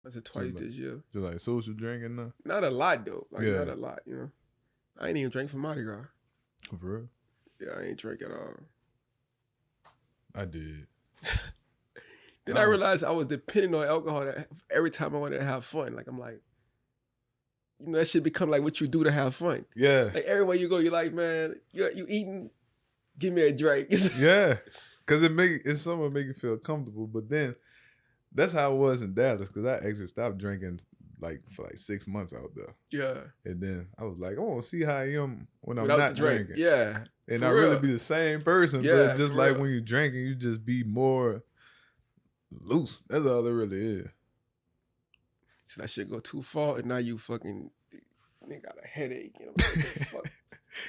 I said twice this year. Just like social drinking now? Not a lot though. Not a lot, you know. I ain't even drink for Mardi Gras. For real? Yeah, I ain't drink at all. I did. Then I realized I was depending on alcohol every time I wanted to have fun. Like I'm like, you know, that shit become like what you do to have fun. Yeah. Like everywhere you go, you're like, man, you eating, give me a drink. Yeah. Cause it's something make you feel comfortable. But then that's how it was in Dallas, because I actually stopped drinking for 6 months out there. Yeah. And then I was like, I want to see how I am when I'm Without not drinking. Yeah. And I really be the same person, yeah, but just like when you're drinking, you just be more loose. That's all it really is. So that shit go too far, and now you fucking got a headache. You know, what the fuck?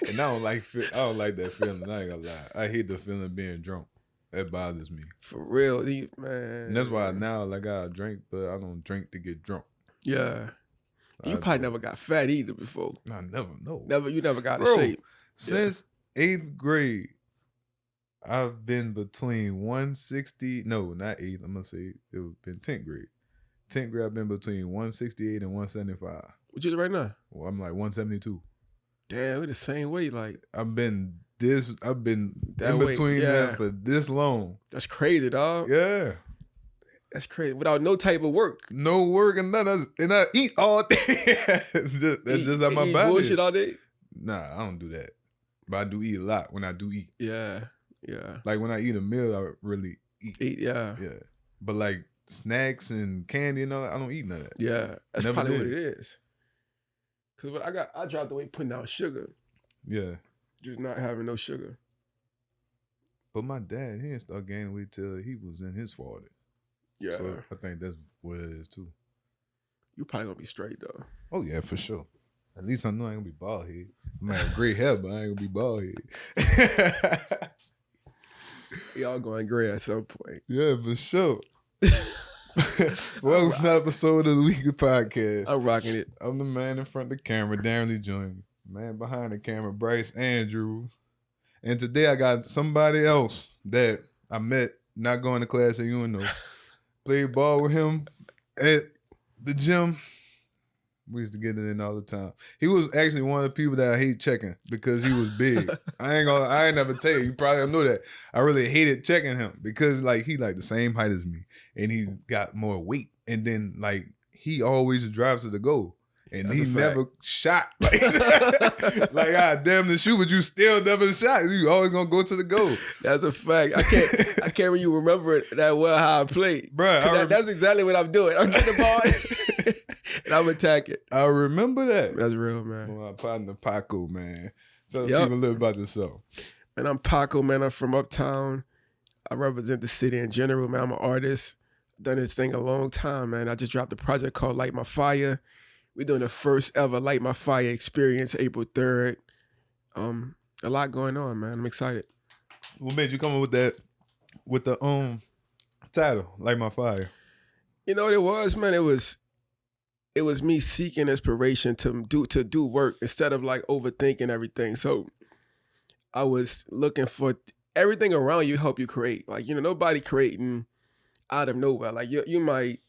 And I don't like that feeling. I ain't gonna lie. I hate the feeling of being drunk. That bothers me. For real, man. And that's why now I drink, but I don't drink to get drunk. Yeah. You probably never got fat either before. I never, no. You never got in shape. Since 8th grade, I've been between 160, no, not 8, I'm going to say it was been 10th grade. 10th grade, I've been between 168 and 175. What you right now? Well, I'm like 172. Damn, we're the same weight. Like I've been in weight, between that for this long. That's crazy, dog. Yeah. That's crazy. Without no type of work. No work and nothing. And I eat all day. That's just how my body bullshit all day? Nah, I don't do that. But I do eat a lot when I do eat. Yeah. Yeah. Like when I eat a meal, I really eat. Yeah. Yeah. But like snacks and candy and all that, I don't eat none of that. Yeah. That's probably what it is. Because I dropped the weight putting out sugar. Yeah. Just not having no sugar. But my dad, he didn't start gaining weight till he was in his 40s. Yeah. So I think that's what it is too. You probably gonna be straight though. Oh yeah, for sure. At least I know I ain't gonna be bald head. I might have gray hair, but I ain't gonna be bald head. Y'all going gray at some point. Yeah, for sure. Welcome to another episode of the WeakLEE Podcast. I'm rocking it. I'm the man in front of the camera, Darren Lee Jr. Man behind the camera, Bryce Andrews. And today I got somebody else that I met not going to class at UNO. Played ball with him at the gym. We used to get it in all the time. He was actually one of the people that I hate checking because he was big. I ain't never tell you. You probably don't know that. I really hated checking him because he the same height as me and he's got more weight. And then he always drives to the goal. And he never shot. God damn the shoot, but you still never shot. You always gonna go to the goal. That's a fact. I can't even remember it that well how I played. Bruh, that's exactly what I'm doing. I'm getting the ball and I'm attacking. I remember that. That's real, man. My partner Paco, man. Tell people a little about yourself. Man, I'm Paco, man. I'm from Uptown. I represent the city in general, man. I'm an artist. Done this thing a long time, man. I just dropped a project called Light My Fire. We're doing the first ever Light My Fire experience, April 3rd. A lot going on, man. I'm excited. What made you come up with that, with the title, Light My Fire? You know what it was, man? It was me seeking inspiration to do work instead of overthinking everything. So I was looking for everything around you help you create. Nobody creating out of nowhere. You might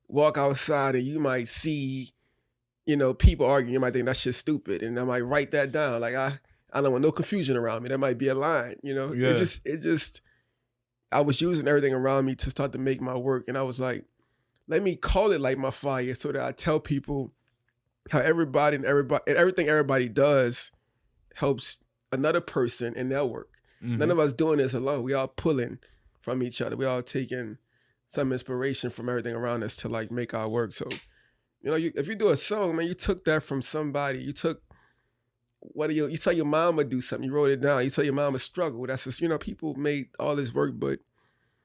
walk outside and you might see people arguing. You might think that shit's stupid, and I might write that down. I don't want no confusion around me. That might be a line. Yeah. It just. I was using everything around me to start to make my work, and I was like, let me call it Light My Fire, so that I tell people how everything everybody does helps another person in their work. Mm-hmm. None of us doing this alone. We all pulling from each other. We all taking some inspiration from everything around us to make our work. So. If you do a song, man, you took that from somebody. You took you tell your mama do something, you wrote it down. You tell your mama struggle. That's just, people made all this work, but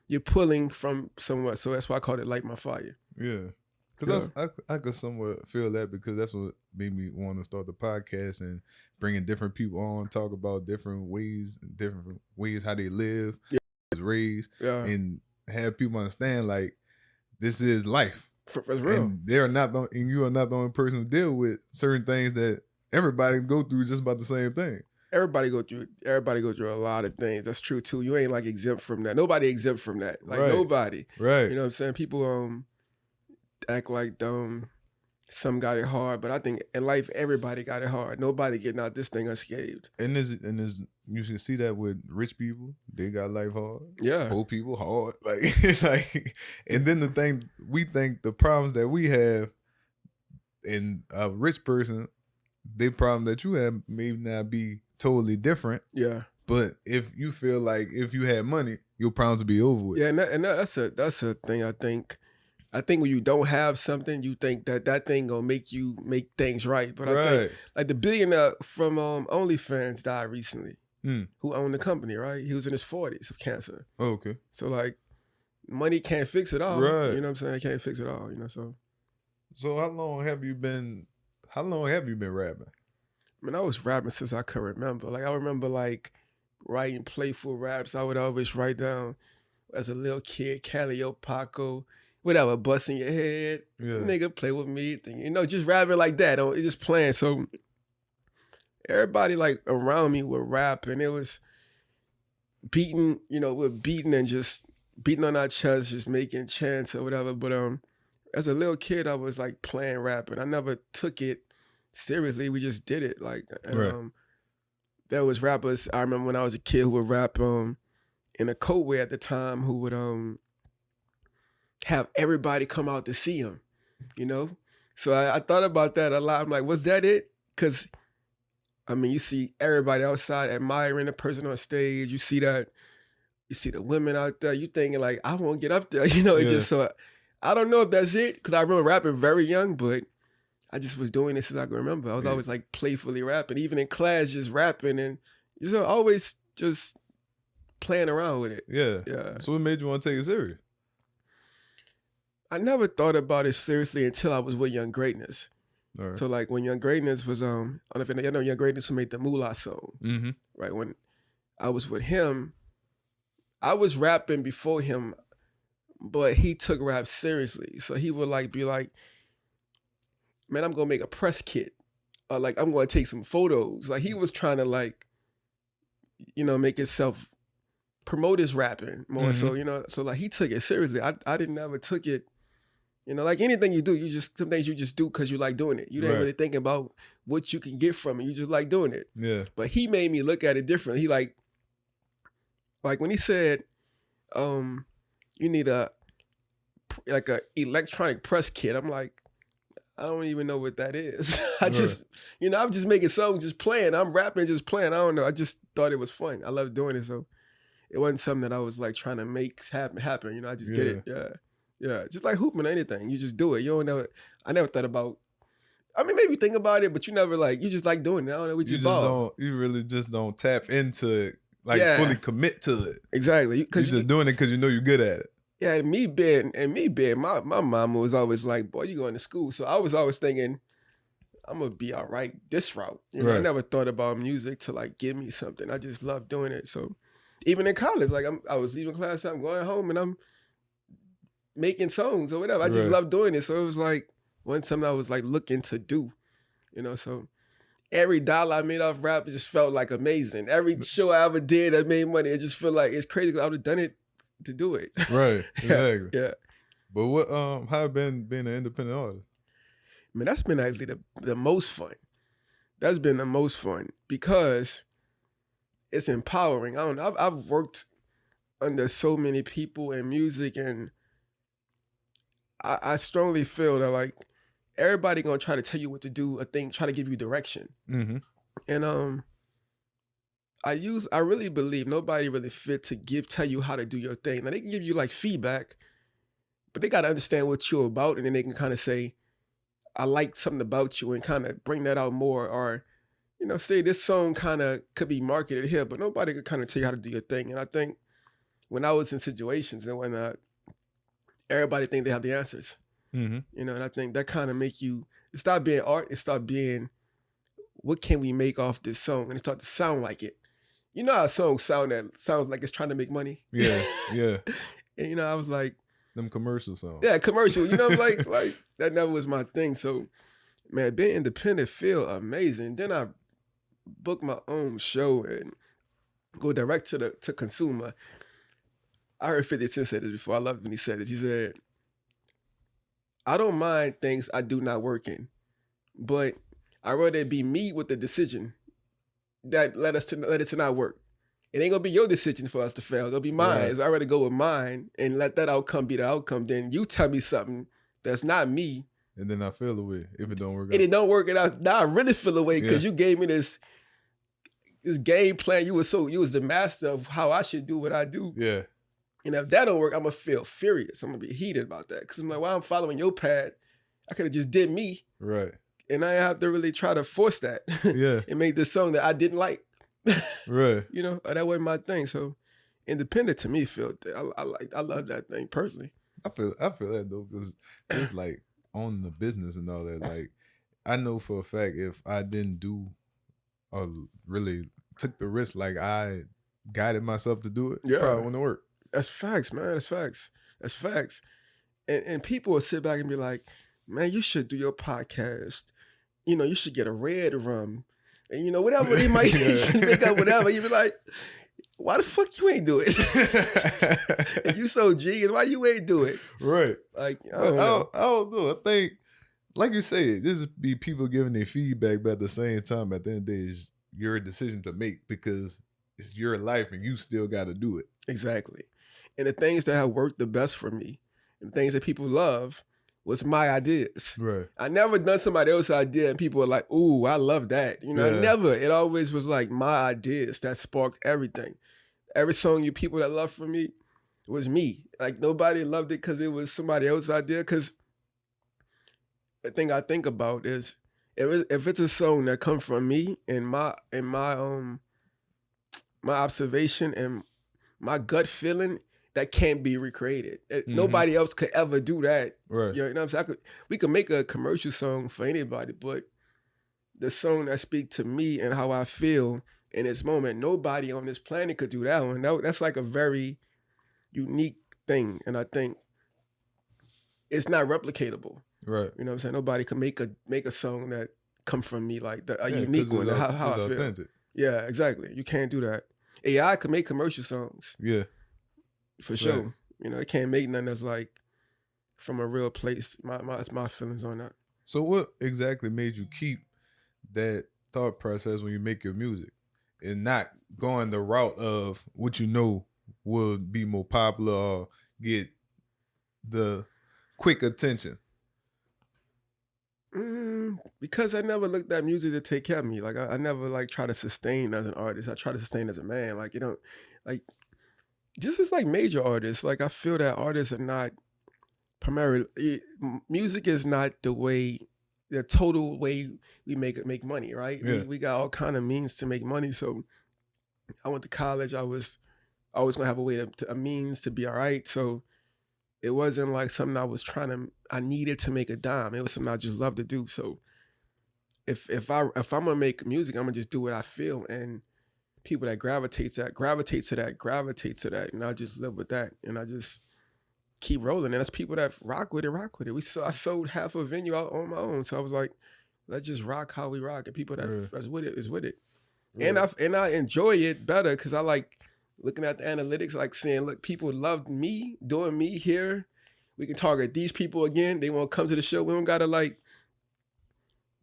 you're pulling from somewhere. So that's why I called it Light My Fire. Yeah. Because I could somewhat feel that because that's what made me want to start the podcast and bringing different people on, talk about different ways how they live, raised, and have people understand this is life. That's real. And you are not the only person who deal with certain things that everybody go through just about the same thing. Everybody go through a lot of things. That's true too. You ain't exempt from that. Nobody exempt from that. Right. Nobody. Right. You know what I'm saying? People act like some got it hard, but I think in life everybody got it hard. Nobody getting out this thing unscathed. And there's you can see that with rich people, they got life hard. Yeah. Poor people hard. Like it's like, and then the thing we think the problems that we have in a rich person, the problem that you have may not be totally different. Yeah. But if you feel like if you had money, your problems would be over with. Yeah, and that's a thing. I think when you don't have something, you think that thing gonna make you make things right. But I think like the billionaire from OnlyFans died recently, who owned the company, right? He was in his 40s of cancer. Oh, okay. So like, money can't fix it all. Right. You know what I'm saying? It can't fix it all. You know, So how long have you been rapping? I mean, I was rapping since I could remember. Like I remember like writing playful raps. I would always write down as a little kid, Calio, Paco, whatever, busting your head, nigga, play with me, you know, just rapping like that, just playing. So everybody like around me would rap, and it was beating, you know, we're beating and just beating on our chests, just making chants or whatever. But as a little kid, I was like playing rap, and I never took it seriously. We just did it, like, and, there was rappers I remember when I was a kid who would rap in a coatwear at the time, who would have everybody come out to see him, you know? So I thought about that a lot. I'm like, was that it? Because, I mean, you see everybody outside admiring the person on stage. You see the women out there. You thinking like, I won't get up there, you know? It just, so I don't know if that's it, because I remember rapping very young, but I just was doing this as I can remember. I was always like playfully rapping, even in class, just rapping, and just always just playing around with it. Yeah. So what made you want to take it serious? I never thought about it seriously until I was with Young Greatness. All right. So like when Young Greatness was I don't know if you know Young Greatness, who made the Moolah song. Mm-hmm. Right, when I was with him, I was rapping before him, but he took rap seriously. So he would like be like, man, I'm gonna make a press kit, or like I'm gonna take some photos. Like he was trying to like, you know, make himself promote his rapping more. So, you know, so like he took it seriously. I didn't ever took it, you know, like anything you do, some things you just do because you like doing it. You didn't really think about what you can get from it. You just like doing it. Yeah. But he made me look at it differently. He like when he said, you need a electronic press kit. I'm like, I don't even know what that is. I'm just making songs, just playing. I'm rapping, just playing. I don't know. I just thought it was fun. I love doing it. So it wasn't something that I was like trying to make happen. You know, I just did it. Yeah. Just like hooping or anything. You just do it. You don't know. I never thought about, I mean, maybe think about it, but you never like, you just like doing it. I don't know. You really just don't tap into it, like fully commit to it. Exactly. You're just doing it because you know you're good at it. Yeah, and me being, my mama was always like, boy, you going to school. So I was always thinking, I'm going to be all right this route. You know, I never thought about music to like give me something. I just love doing it. So even in college, like I was leaving class, I'm going home and I'm making songs or whatever. I just love doing it. So it was like, wasn't something I was like looking to do, you know? So every dollar I made off rap, it just felt like amazing. Every show I ever did that made money, it just felt like it's crazy because I would have done it to do it. Right. Exactly. Yeah. But what how it been being an independent artist? I mean, that's been actually the most fun. That's been the most fun because it's empowering. I don't know. I've worked under so many people in music, and I strongly feel that like everybody gonna try to tell you what to do, try to give you direction. Mm-hmm. And I really believe nobody really fit to tell you how to do your thing. Now they can give you like feedback, but they gotta understand what you're about, and then they can kind of say, I like something about you, and kind of bring that out more, or, you know, say this song kind of could be marketed here, but nobody could kind of tell you how to do your thing. And I think when I was in situations and whatnot, everybody think they have the answers, you know, and I think that kind of make you, it start being art, it start being, what can we make off this song? And it start to sound like it. You know how a song sounds like it's trying to make money? Yeah. And, you know, I was like, them commercial songs. Yeah, commercial. You know, like that never was my thing. So, man, being independent feel amazing. Then I book my own show and go direct to consumer. I heard 50 Cent say this before. I love when he said it. He said, I don't mind things I do not work in, but I'd rather it be me with the decision that let it to not work. It ain't gonna be your decision for us to fail. It'll be mine. Right. I'd rather go with mine and let that outcome be the outcome. Then you tell me something that's not me, And then I feel away if it don't work and out. it don't work it out. Now I really feel away because you gave me this game plan. You was the master of how I should do what I do. Yeah. And if that don't work, I'm gonna feel furious. I'm gonna be heated about that because I'm like, why I'm following your path? I could have just did me, Right. and I have to really try to force that. Yeah. And make this song that I didn't like. Right. You know, that wasn't my thing. So independent to me I love that thing personally. I feel that though, because it's like on the business and all that. Like, I know for a fact if I didn't do or really took the risk, like I guided myself to do it, it probably wouldn't work. That's facts, man. That's facts. That's facts. And people will sit back and be like, man, you should do your podcast. You know, you should get a red rum. And you know, whatever they might make up, whatever. You be like, why the fuck you ain't do it? If you so genius, why you ain't do it? Right. Like, I don't know. I think, like you say, just be people giving their feedback, but at the same time, at the end of the day, it's your decision to make because it's your life and you still got to do it. Exactly. And the things that have worked the best for me and things that people love was my ideas. Right. I never done somebody else's idea and people were like, ooh, I love that. You know, never. It always was like my ideas that sparked everything. Every song people that loved from me was me. Like nobody loved it because it was somebody else's idea. Because the thing I think about is if it's a song that comes from me and my observation and my gut feeling, that can't be recreated. Nobody else could ever do that. Right. You know what I'm saying? We could make a commercial song for anybody, but the song that speaks to me and how I feel in this moment, nobody on this planet could do that one. That's like a very unique thing. And I think it's not replicatable. Right. You know what I'm saying? Nobody could make a song that come from me like that, a unique one, how I feel. Authentic. Yeah, exactly. You can't do that. AI could make commercial songs. Yeah. For sure. Right. You know, it can't make nothing that's like from a real place. My feelings on that. So what exactly made you keep that thought process when you make your music and not going the route of what you know would be more popular or get the quick attention? Because I never looked at music to take care of me. Like I never like try to sustain as an artist. I try to sustain as a man. Like, you know, like just as like major artists, like I feel that artists are not primarily, music is not the total way we make money, right? Yeah. We got all kind of means to make money. So I went to college. I was always gonna have a means to be all right. So it wasn't like something I needed to make a dime. It was something I just loved to do. So if I'm gonna make music, I'm gonna just do what I feel, and people that gravitate to that, and I just live with that, and I just keep rolling. And that's people that rock with it. I sold half a venue out on my own, so I was like, let's just rock how we rock, and people that's with it is with it. Right. And I enjoy it better because I like looking at the analytics, like saying, look, people loved me doing me here. We can target these people again. They won't come to the show. We don't gotta like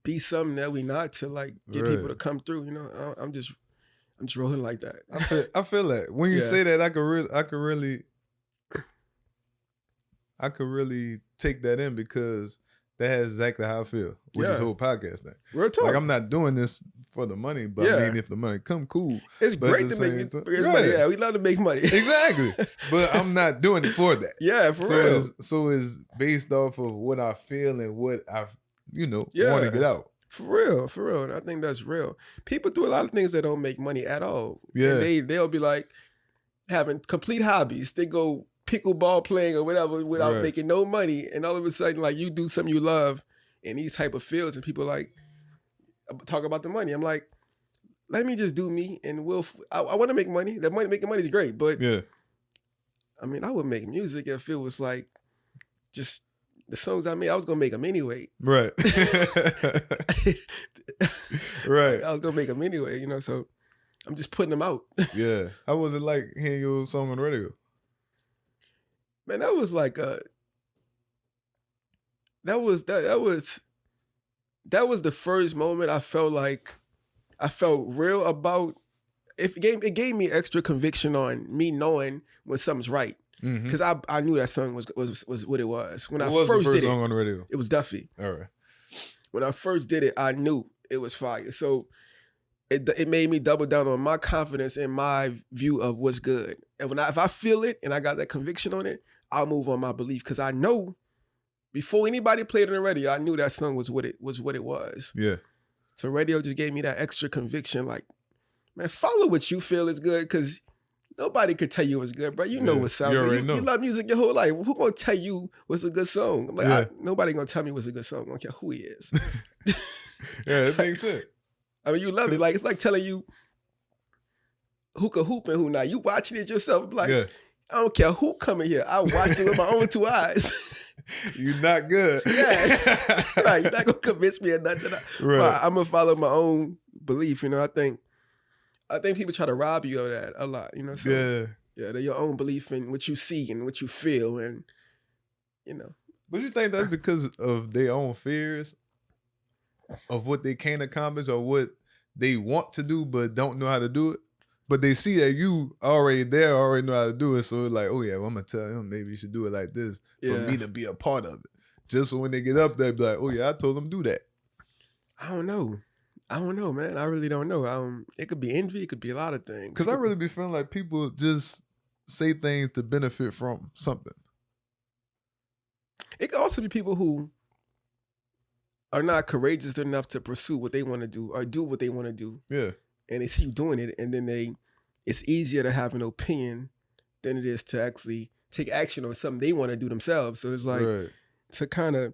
be something that we not to like get people to come through. You know, I'm just rolling like that. I feel that when you say that, I could really take that in because that is exactly how I feel with this whole podcast thing. Real talk. Like I'm not doing this for the money, but I mean, if the money come, cool. It's great to make money. Yeah, we love to make money. Exactly. But I'm not doing it for that. Yeah, for real. So it's based off of what I feel and what I, want to get out. For real. And I think that's real. People do a lot of things that don't make money at all. Yeah. And they'll be like having complete hobbies. They go pickleball playing or whatever without making no money. And all of a sudden, like you do something you love in these type of fields and people like talk about the money. I'm like, let me just do me and I want to make money. Making money is great. But I mean, I would make music if it was like just the songs I made, I was going to make them anyway. Right. Right. I was going to make them anyway, so I'm just putting them out. Yeah. How was it like hearing your song on the radio? Man, that was like that was the first moment I felt real about. It gave me extra conviction on me knowing when something's right. Because I knew that song was what it was. When I first did it, song on the radio? It was Duffy. All right. When I first did it, I knew it was fire. So it made me double down on my confidence and my view of what's good. And if I feel it and I got that conviction on it, I'll move on my belief. Because I know before anybody played on the radio, I knew that song was what it was. Yeah. So radio just gave me that extra conviction. Like, man, follow what you feel is good, because nobody could tell you what's good, bro. You know what's out there. You love music your whole life. Who gonna tell you what's a good song? I'm like, nobody gonna tell me what's a good song. I don't care who he is. Yeah, it makes sense. I mean, you love it. Like, it's like telling you who can hoop and who not. You watching it yourself. Like, I don't care who coming here. I watched it with my own two eyes. You're not good. Yeah. Right. You're not gonna convince me of nothing. Right. I'm gonna follow my own belief. You know, I think people try to rob you of that a lot. You know. So, yeah. They're your own belief in what you see and what you feel, and you know. But you think that's because of their own fears of what they can't accomplish or what they want to do but don't know how to do it? But they see that you already know how to do it, so it's like, oh yeah, well, I'm gonna tell him maybe you should do it like this for me to be a part of it. Just so when they get up there, be like, oh yeah, I told them do that. I don't know, man. I really don't know. It could be envy. It could be a lot of things. Because I really be feeling like people just say things to benefit from something. It could also be people who are not courageous enough to pursue what they want to do or do what they want to do. Yeah. And they see you doing it, and then it's easier to have an opinion than it is to actually take action on something they want to do themselves. So it's like to kind of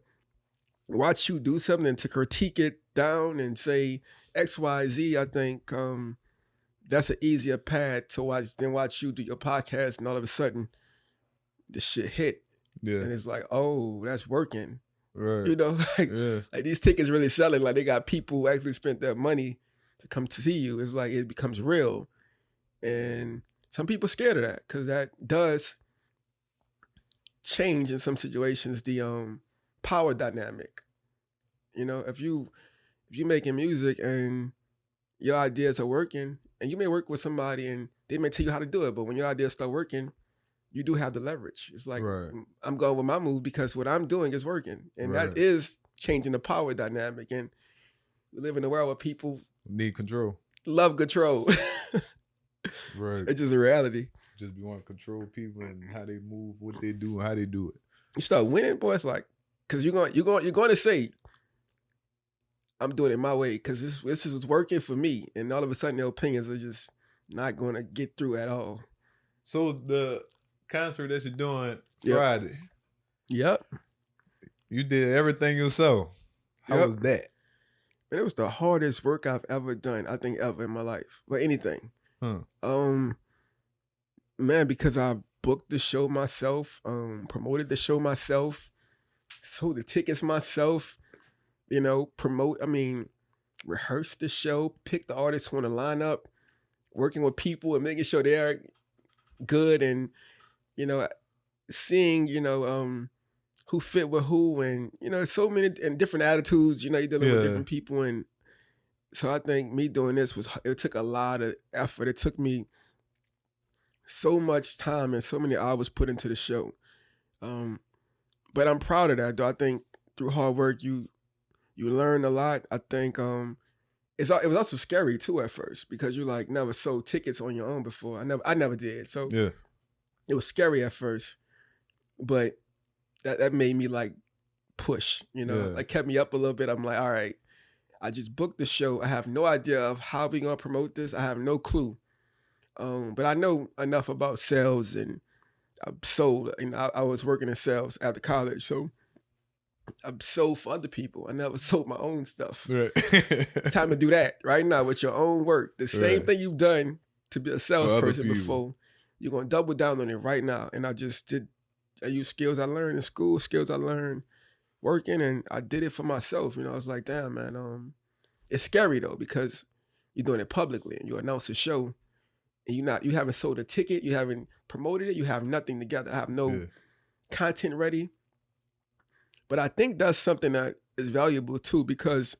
watch you do something and to critique it down and say X, Y, Z. I think that's an easier path to watch than watch you do your podcast, and all of a sudden the shit hit. Yeah. And it's like, oh, that's working. Right. You know, like these tickets really selling. Like they got people who actually spent their money to come to see you. It's like it becomes real. And some people are scared of that because that does change in some situations the power dynamic. You know, if you making music and your ideas are working, and you may work with somebody and they may tell you how to do it, but when your ideas start working, you do have the leverage. It's like, I'm going with my move because what I'm doing is working. And that is changing the power dynamic. And we live in a world where people need control. Love control. Right. It's just a reality. Just be wanting to control people and how they move, what they do, how they do it. You start winning, boy, it's like, because you're going to say, I'm doing it my way because this is what's working for me. And all of a sudden, their opinions are just not going to get through at all. So the concert that you're doing Friday. Yep. You did everything yourself. How was that? And it was the hardest work I've ever done, I think, ever in my life. Or anything. Man, because I booked the show myself, promoted the show myself, sold the tickets myself, you know, rehearsed the show, picked the artists who want to line up, working with people and making sure they're good and, you know, seeing, you know, who fit with who and, you know, so many and different attitudes, you know, you're dealing with different people. And so I think me doing this it took a lot of effort. It took me so much time and so many hours put into the show. But I'm proud of that, though. I think through hard work, you learn a lot. I think it was also scary too at first because you like never sold tickets on your own before. I never did. So it was scary at first, but that made me like push, you know, like kept me up a little bit. I'm like, all right, I just booked the show. I have no idea of how we gonna promote this. I have no clue. But I know enough about sales and I've sold, you know, I was working in sales after college. So I've sold for other people. I never sold my own stuff. Right. It's time to do that right now with your own work. The same thing you've done to be a salesperson before, you're going to double down on it right now. And I used skills I learned in school, skills I learned working, and I did it for myself. You know, I was like, damn, man, it's scary though, because you're doing it publicly and you announce a show and you haven't sold a ticket, you haven't promoted it, you have nothing together, I have no content ready. But I think that's something that is valuable too, because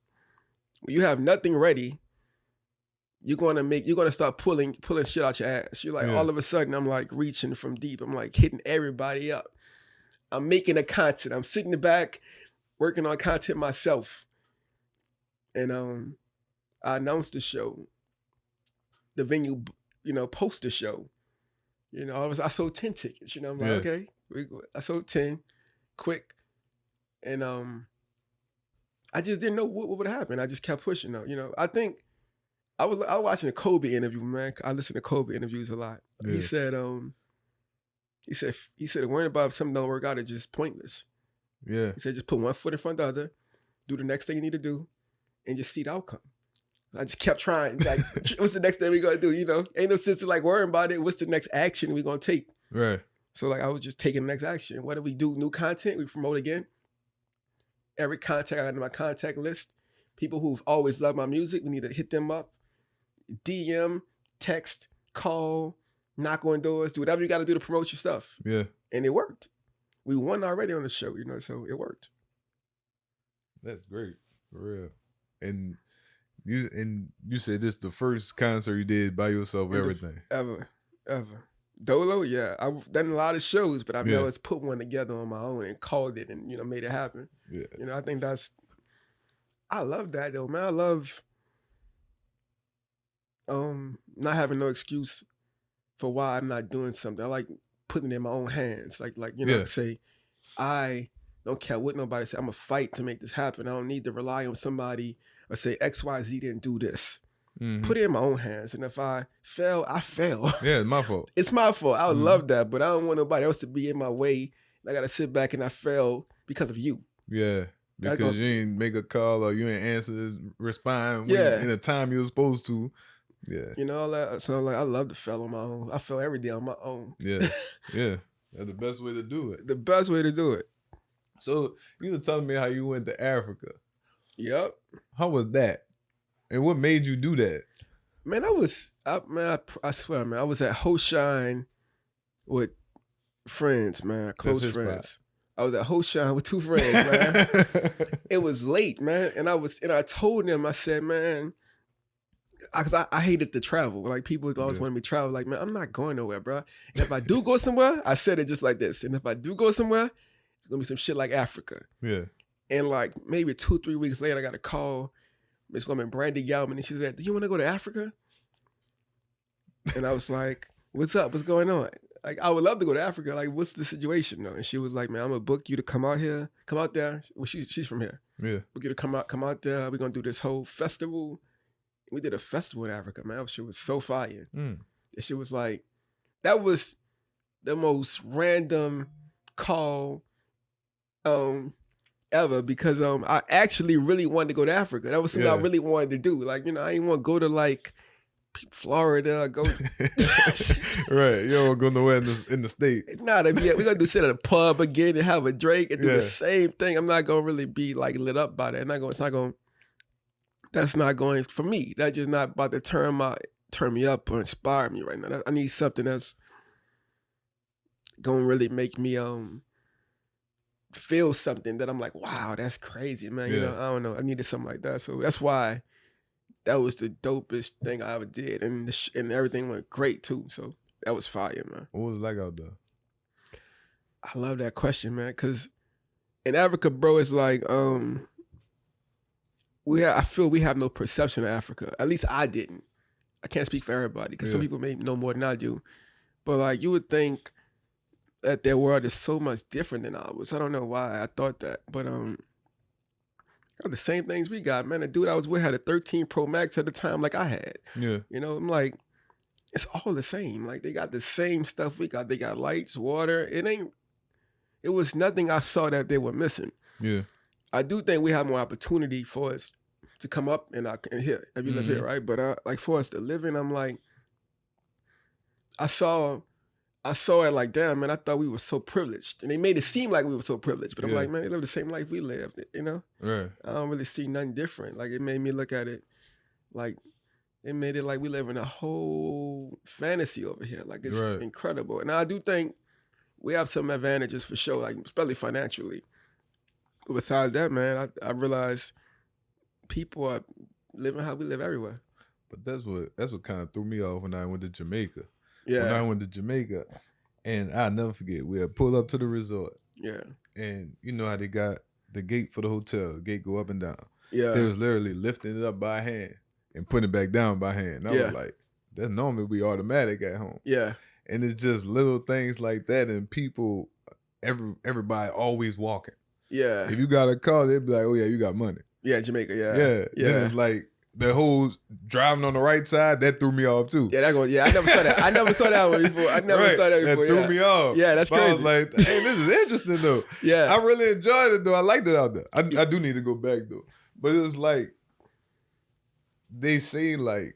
when you have nothing ready, you're gonna start pulling shit out your ass. You're like, all of a sudden, I'm like reaching from deep. I'm like hitting everybody up. I'm making a content. I'm sitting in the back working on content myself. And I announced the show. The venue, post the show. I sold 10 tickets. I'm like, okay, I sold 10, quick, and I just didn't know what would happen. I just kept pushing though. I think I was watching a Kobe interview, man. I listen to Kobe interviews a lot. Yeah. He said worrying about if something don't work out is just pointless. Yeah. He said just put one foot in front of the other, do the next thing you need to do, and just see the outcome. I just kept trying. Like, what's the next thing we gonna do? Ain't no sense in like worrying about it. What's the next action we gonna take? Right. So like I was just taking the next action. What do we do? New content, we promote again. Every contact I got in my contact list, people who've always loved my music, we need to hit them up. DM, text, call, knock on doors, do whatever you gotta do to promote your stuff. Yeah. And it worked. We won already on the show, so it worked. That's great. For real. And you said this the first concert you did by yourself, everything. Ever. Dolo, yeah. I've done a lot of shows, but I've never put one together on my own and called it and, made it happen. Yeah. I think I love that though, man. I love not having no excuse for why I'm not doing something. I like putting it in my own hands. Like say, I don't care what nobody say. I'm gonna fight to make this happen. I don't need to rely on somebody or say XYZ didn't do this. Mm-hmm. Put it in my own hands. And if I fail, I fail. Yeah, it's my fault. It's my fault. I would love that, but I don't want nobody else to be in my way. I gotta sit back and I fail because of you. Yeah. Because you ain't make a call or you ain't answer, respond in the time you were supposed to. Yeah. All that. So like I love to fail on my own. I fail every day on my own. Yeah. Yeah. That's the best way to do it. The best way to do it. So you were telling me how you went to Africa. Yep. How was that? And what made you do that? Man, I swear, man, I was at Hoshine with friends, man, close friends. Spot. I was at Hoshine with 2 friends, man. It was late, man, and I told them, I said, man, because I hated to travel. Like people always wanted me to travel. Like, man, I'm not going nowhere, bro. And if I do go somewhere, I said it just like this. And if I do go somewhere, it's gonna be some shit like Africa. Yeah. And like maybe 2-3 weeks later, I got a call. Miss Woman Brandy Gelman, and she said, "Do you want to go to Africa?" And I was like, "What's up? What's going on?" Like, I would love to go to Africa. Like, what's the situation? And she was like, "Man, I'm gonna book you to come out there." Well, she's from here. Yeah. Book you to come out there. We're gonna do this whole festival. We did a festival in Africa, man. That shit was so fire. That shit was like, that was the most random call ever, because I actually really wanted to go to Africa. That was something I really wanted to do. Like, I didn't want to go to like Florida, go right. You don't go nowhere in the state. Nah, we're gonna do sit at a pub again and have a drink and do the same thing. I'm not gonna really be like lit up by that. That's not going for me. That's just not about to turn me up or inspire me right now. I need something that's gonna really make me feel something that I'm like, wow, that's crazy, man. I don't know. I needed something like that. So that's why that was the dopest thing I ever did. And everything went great too. So that was fire, man. What was it like out there? I love that question, man. Cause in Africa, bro, it's like, I feel we have no perception of Africa. At least I didn't. I can't speak for everybody because some people may know more than I do. But like, you would think that their world is so much different than ours. I don't know why I thought that, but got the same things we got, man. The dude I was with had a 13 Pro Max at the time, like I had. Yeah, I'm like, it's all the same. Like they got the same stuff we got. They got lights, water. It was nothing I saw that they were missing. Yeah, I do think we have more opportunity for us to come up and here if you live here, right? But like for us to live in, I'm like, I saw it like, damn, man, I thought we were so privileged. And they made it seem like we were so privileged. But I'm like, man, they live the same life we lived, Right. I don't really see nothing different. Like, it made me look at it like, it made it like we live in a whole fantasy over here. Like, it's incredible. And I do think we have some advantages for sure, like, especially financially. besides that, man, I realized people are living how we live everywhere. But that's what kind of threw me off when I went to Jamaica. Yeah. When I went to Jamaica, and I'll never forget, we had pulled up to the resort. Yeah. And you know how they got the gate for the hotel, the gate go up and down. Yeah. They was literally lifting it up by hand and putting it back down by hand. And I was like, that's normally be automatic at home. Yeah. And it's just little things like that, and people, everybody always walking. Yeah. If you got a car, they'd be like, oh yeah, you got money. Yeah, Jamaica, yeah. Yeah. Then it's like the whole driving on the right side, that threw me off too. Yeah, I never saw that. I never saw that one before. I never saw that before. That threw me off. Yeah, that's but crazy. I was like, hey, this is interesting though. Yeah. I really enjoyed it though. I liked it out there. I do need to go back though. But it was like, they say like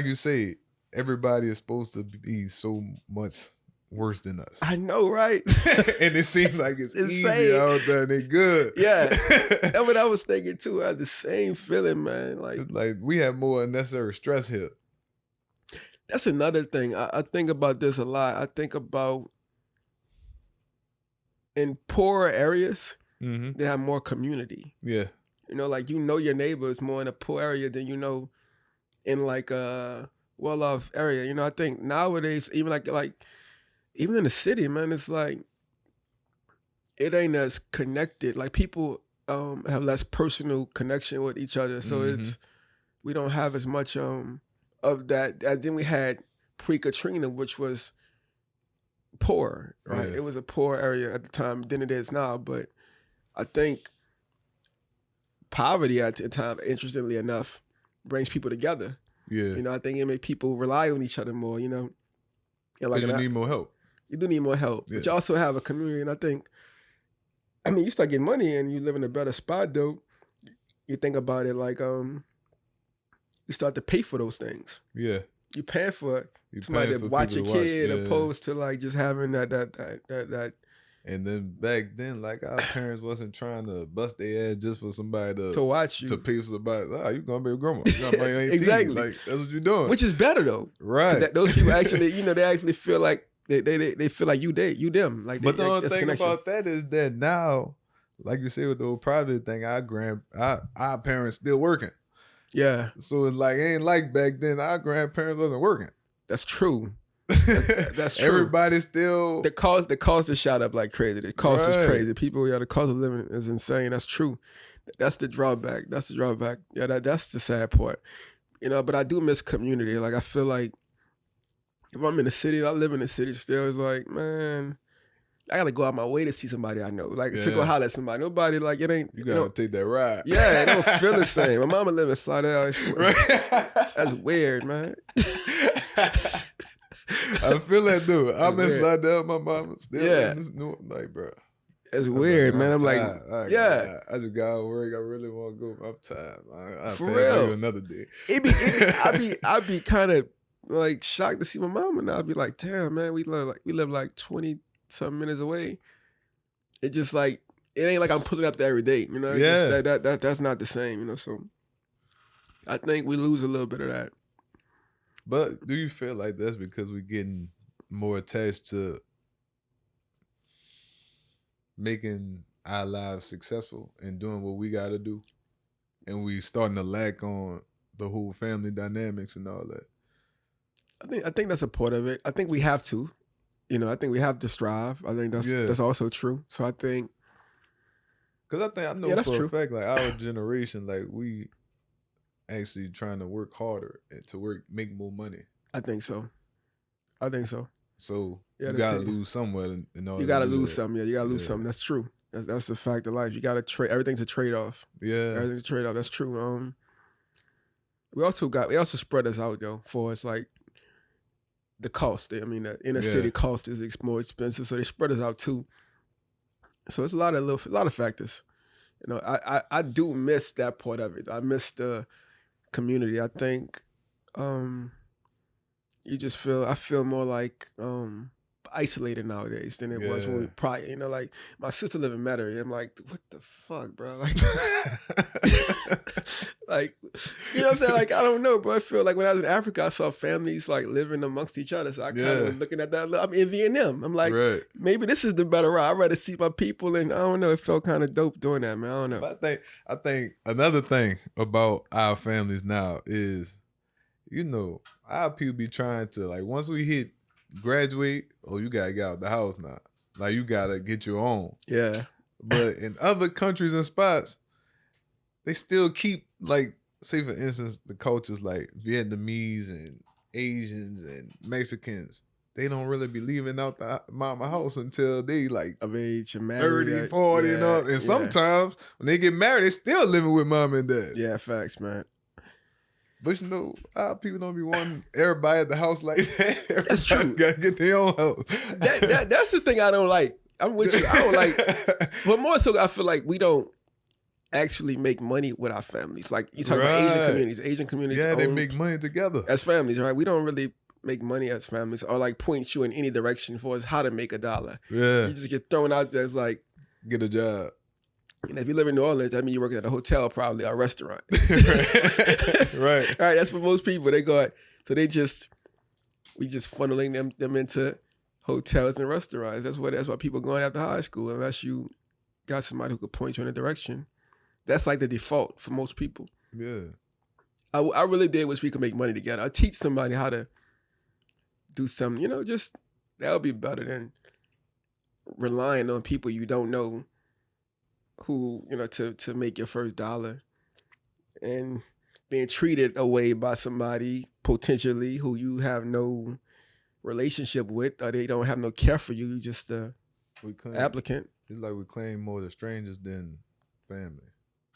you say, everybody is supposed to be so much worse than us. I know, right? And it seems like it's Insane. easy out there and they good. Yeah. That's what I was thinking too. I had the same feeling, man. Like, it's like we have more unnecessary stress here. that's another thing. I think about this a lot. I think about in poorer areas, they have more community. Yeah. You know, like your neighbors more in a poor area than in like a well-off area. You know, I think nowadays, even like even in the city, man, it's like it ain't as connected. Like people have less personal connection with each other, so we don't have as much of that as then we had pre-Katrina, which was poor, right? Yeah. It was a poor area at the time than it is now, but I think poverty at the time, interestingly enough, brings people together. Yeah. You know, I think it made people rely on each other more, you know. And like you need more help. You do need more help. Yeah. But you also have a community, and I mean, you start getting money and you live in a better spot though, you think about it like you start to pay for those things. Yeah. You're paying for You somebody paying to for watch your people to kid watch, yeah. opposed to like just having that. And then back then, like our parents wasn't trying to bust their ass just for somebody to watch you. to pay for somebody. You gonna be a grandma. You gonna buy your auntie. Exactly. Like that's what you're doing. Which is better though. Right. Those people actually, they actually feel like they feel like you them. Like, but the only thing connection. about that is that now, like you said with the old private thing, our parents still working. Yeah. So it's like it ain't like back then. Our grandparents wasn't working. That's true. That's true. Everybody still the cost is shot up like crazy. The cost is crazy. The cost of living is insane. That's true. That's the drawback. Yeah, that's the sad part. You know, but I do miss community. Like I feel like if I'm in the city, I live in the city still. It's like, man, I gotta go out my way to see somebody I know. Like to go holler at somebody. Nobody like it ain't. You gotta take that ride. Yeah, it don't feel the same. My mama live in Slidell. That's weird, man. I feel that dude. I miss Slidell. My mama still in this new like, bro. It's weird, man. I'm like, I just got out of work. I really want to go. I'm tired. I'll for pay real. you another day. I'd be kind of like shocked to see my mama now. I'd be like, damn, man, we live like 20 some minutes away. It just like it ain't like I'm pulling up there every day, you know. Yeah. Just that's not the same, you know. So I think we lose a little bit of that. But do you feel like that's because we're getting more attached to making our lives successful and doing what we got to do, and we starting to lack on the whole family dynamics and all that? I think that's a part of it. I think we have to, you know. I think we have to strive. I think that's also true. So I think, because I know for a fact, like our generation, like we actually trying to work harder and to make more money. I think so. So you gotta lose somewhere in order. You gotta lose something. Yeah, you gotta lose something. That's true. That's a fact of life. You gotta trade. Everything's a trade off. Yeah, everything's a trade off. That's true. We also spread us out though. For it's like the cost. I mean, the inner city cost is more expensive, so they spread us out too. So it's a lot of factors. You know, I do miss that part of it. I miss the community. I think I feel more like isolated nowadays than it was when we were prior. You know, like my sister live in Metairie. I'm like, what the fuck, bro? Like, like, you know what I'm saying? Like, I don't know, bro. I feel like when I was in Africa, I saw families like living amongst each other. So I kind of looking at that. I'm envying them. I'm like, maybe this is the better route. I'd rather see my people, and I don't know. It felt kind of dope doing that, man. I don't know. But I think another thing about our families now is, you know, our people be trying to, like, once we hit graduate, you gotta get out the house now. Like, you gotta get your own. Yeah. But in other countries and spots, they still keep, like, say for instance, the cultures like Vietnamese and Asians and Mexicans, they don't really be leaving out the mama house until they like of age, 30, 40 and all. And sometimes when they get married, they still living with mom and dad. Yeah, facts, man. But you know, our people don't be wanting everybody at the house like that. That's true. Gotta get their own house. That's the thing I don't like. I'm with you. I don't like, but more so I feel like we don't actually make money with our families. Like you talk about Asian communities. Yeah, they make money together as families, right? We don't really make money as families or like point you in any direction for us how to make $1. Yeah. You just get thrown out there. It's like, get a job. And if you live in New Orleans, I mean, you're working at a hotel, probably, or a restaurant. Right. Right. That's for most people. They go, so we just funneling them into hotels and restaurants. That's why people going after high school, unless you got somebody who could point you in a direction. That's like the default for most people. Yeah. I really did wish we could make money together. I'd teach somebody how to do something, you know, just that would be better than relying on people you don't know who, you know, to make your first $1 and being treated away by somebody potentially who you have no relationship with or they don't have no care for you. You just applicant. It's like we claim more the strangers than family.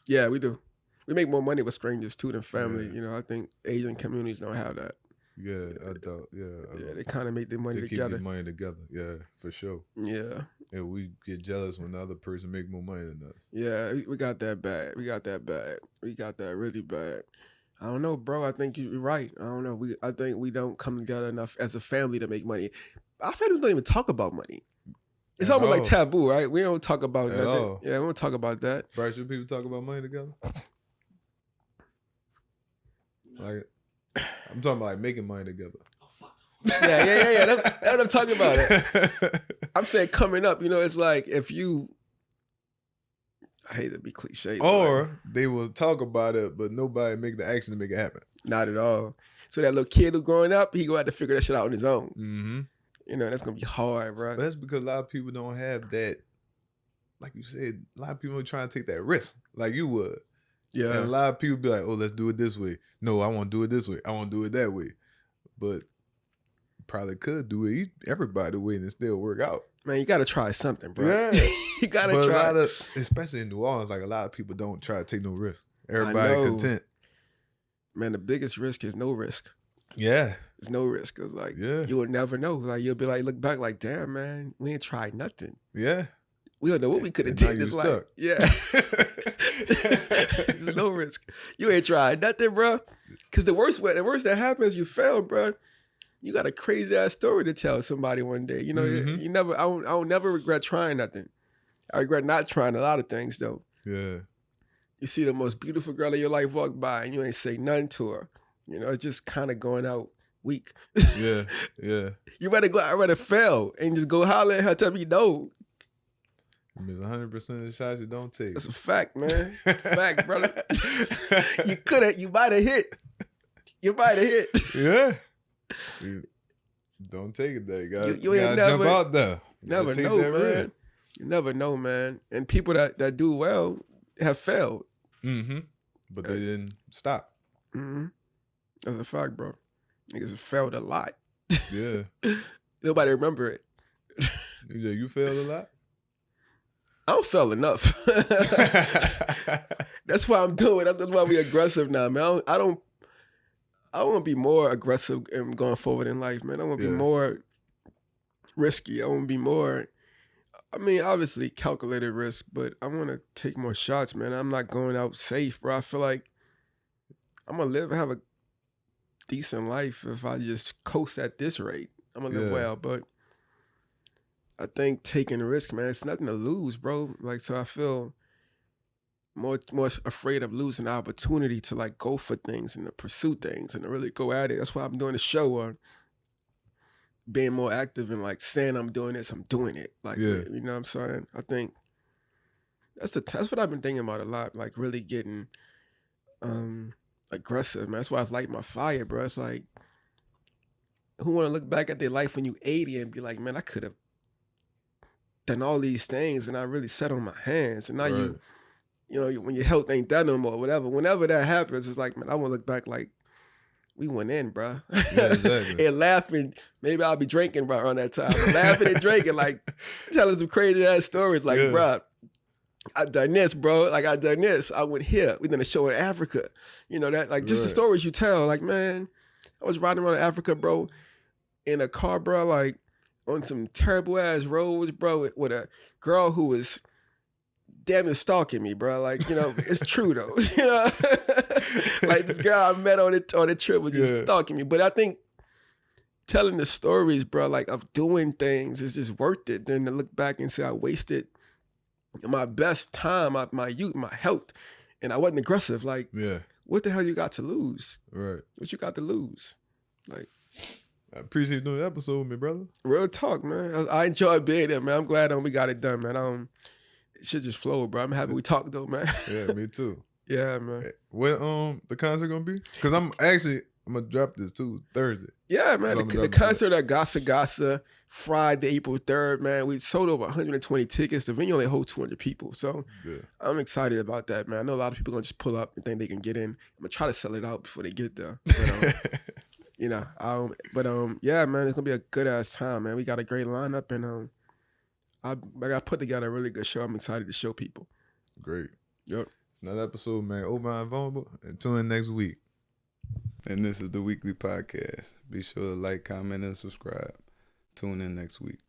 Yeah, we do. We make more money with strangers too than family. Yeah. You know, I think Asian communities don't have that. Yeah, adult. Yeah, they kind of make their money together. Keep their money together. Yeah, for sure. Yeah. And we get jealous when the other person make more money than us. Yeah, we got that bad. We got that really bad. I don't know, bro. I think you're right. I don't know. I think we don't come together enough as a family to make money. Our families don't even talk about money. It's almost like taboo, right? We don't talk about nothing. All. Yeah, we don't talk about that. Bryce, should people talk about money together? Like, I'm talking about like making money together. Yeah. That's what I'm talking about. I'm saying coming up, you know, it's like if you, I hate to be cliche. Or they will talk about it, but nobody make the action to make it happen. Not at all. So that little kid who's growing up, he gonna have to figure that shit out on his own. Mm-hmm. You know, that's gonna be hard, bro. But that's because a lot of people don't have that, like you said, a lot of people are trying to take that risk like you would. Yeah. And a lot of people be like, oh, let's do it this way. No, I want to do it this way. I want to do it that way. But probably could do it everybody way and still work out. Man, you got to try something, bro. Yeah. You got to try. Especially in New Orleans, like a lot of people don't try to take no risk. Everybody content. Man, the biggest risk is no risk. Yeah. There's no risk. It's like, you will never know. Like, you'll be like, look back like, damn, man, we ain't tried nothing. Yeah. We don't know what we could have did. It's like, yeah. No risk. You ain't tried nothing, bro. Because the worst that happens, you fail, bro. You got a crazy ass story to tell somebody one day. You know, you never. I don't never regret trying nothing. I regret not trying a lot of things though. Yeah. You see the most beautiful girl of your life walk by, and you ain't say nothing to her. You know, it's just kind of going out weak. Yeah. You better go. I rather fail and just go holler at her. Tell me no. It's 100% of the shots you don't take. That's a fact, man. Fact, brother. You might have hit. Yeah. Don't take it there. You gotta jump out there. Never know, man. You never know, man. And people that do well have failed. Mm-hmm. But they didn't stop. Mm-hmm. That's a fact, bro. Niggas have failed a lot. Yeah. Nobody remember it. You failed a lot? I don't fail enough. That's why I'm doing it. That's why we aggressive now, man. I want to be more aggressive and going forward in life, man. I want to be more risky. I want to be more, I mean, obviously calculated risk, but I want to take more shots, man. I'm not going out safe, bro. I feel like I'm going to have a decent life if I just coast at this rate. I'm going to live well, but I think taking a risk, man, it's nothing to lose, bro. Like, so I feel more afraid of losing the opportunity to like go for things and to pursue things and to really go at it. That's why I'm doing the show on being more active and like saying I'm doing this, I'm doing it. Like, Yeah. you know what I'm saying? I think that's what I've been thinking about a lot. Like really getting aggressive, man. That's why it's like my fire, bro. It's like, who want to look back at their life when you 80 and be like, man, I could have done all these things and I really sat on my hands. And now Right. when your health ain't done no more, whatever. Whenever that happens, it's like, man, I want to look back like we went in, bro. Yeah, exactly. And laughing. Maybe I'll be drinking bro around that time. Laughing and drinking, like telling some crazy ass stories. Like, bro, I done this, bro. Like I done this. I went here. We done a show in Africa. You know that, like just the stories you tell. Like, man, I was riding around Africa, bro, in a car, bro, like on some terrible ass roads, bro, with a girl who was damn near stalking me, bro. Like, it's true though. Like this girl I met on the trip was just stalking me. But I think telling the stories, bro, like of doing things is just worth it. Then to look back and say I wasted my best time, my youth, my health, and I wasn't aggressive. Like, what the hell you got to lose? Right. What you got to lose? Like, I appreciate you doing the episode with me, brother. Real talk, man. I enjoy being there, man. I'm glad we got it done, man. It should just flow, bro. I'm happy we talked though, man. Yeah, me too. Yeah, man. When the concert gonna be? Because I'm gonna drop this too Thursday. Yeah, man. The concert at Gasa Gasa, Friday, April 3rd, man. We sold over 120 tickets. The venue only holds 200 people. So I'm excited about that, man. I know a lot of people gonna just pull up and think they can get in. I'm gonna try to sell it out before they get there. But, yeah, man, it's gonna be a good ass time, man. We got a great lineup and I got put together a really good show. I'm excited to show people. Great. Yep. It's another episode, man. Open and vulnerable. And tune in next week. And this is the WeakLEE Podcast. Be sure to like, comment, and subscribe. Tune in next week.